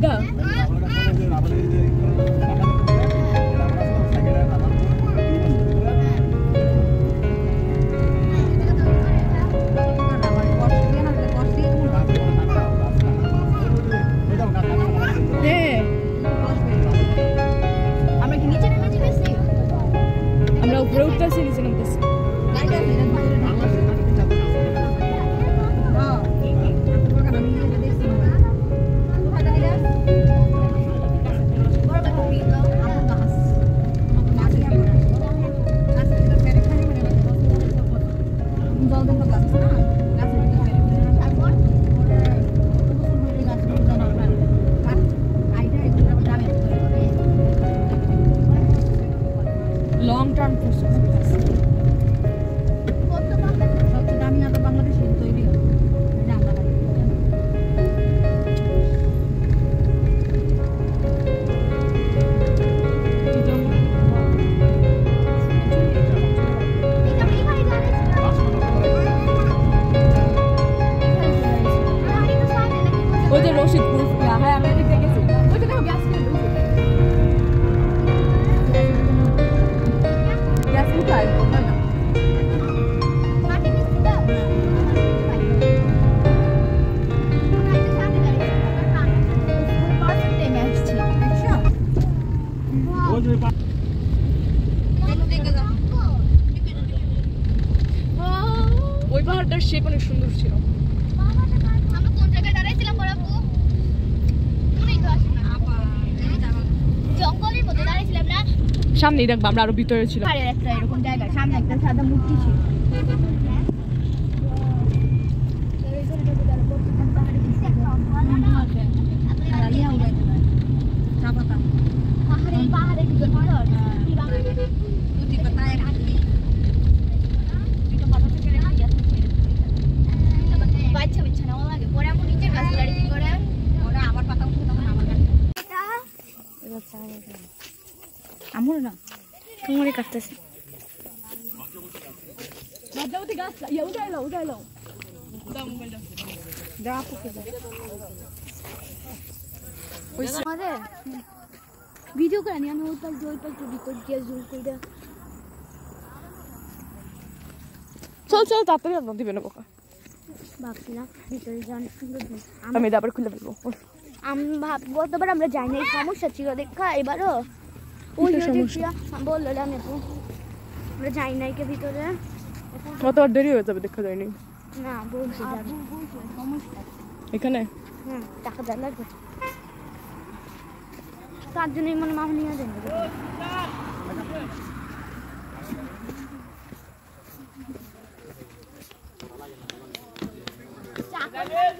এটা আমরা উপরে উঠতেছি নিচে নামতেছি long term process ওই যে রশিদপুর হ্যাঁ আমি দেখতে গেছি ওই যে দেখো গ্যাস কিনে গ্যাস কোথায় কোথায় না ওই পাহাড়টার শেপ অনেক সুন্দর ছিল জঙ্গলের মধ্যে দাঁড়িয়েছিলাম না সামনেই দেখবো আমরা আরো ভিতরে ছিল একটা এরকম জায়গা সামনে একটা সাদা মূর্তি ছিল বাচ্চা বাচ্চা না লাগে পরে আমি নিচের গাছ গাড়ি কি করে ওরা আবার পাতা উঠে তখন আমার গাছ আমর না তোমারই কাটতেছে বাজাওতে গাছ ইয়া উঠাইলো দাও মোবাইলটা যা আপকে দাও আরে ভিডিও করে আমি ওই পাশ ভিতর গিয়ে জুম করে চল তাড়াতাড়ি আমরা দিবেন না বাবা ভাবছিলাম ভিতরে যান আমি এটা আবার খুলে ফেলবো আমি গতবার আমরা যাই না সমস্যা ছিল দেখা এবারও ওই বললাম আমরা যাই নাই কে ভিতরে কতবার দেরি হয়ে যাবে দেখা যায়নি না বলছি সমস্যা এখানে হ্যাঁ টাকা দেওয়া লাগবে তার জন্যই মনে মামা নিয়ে যান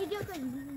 ভিডিও করি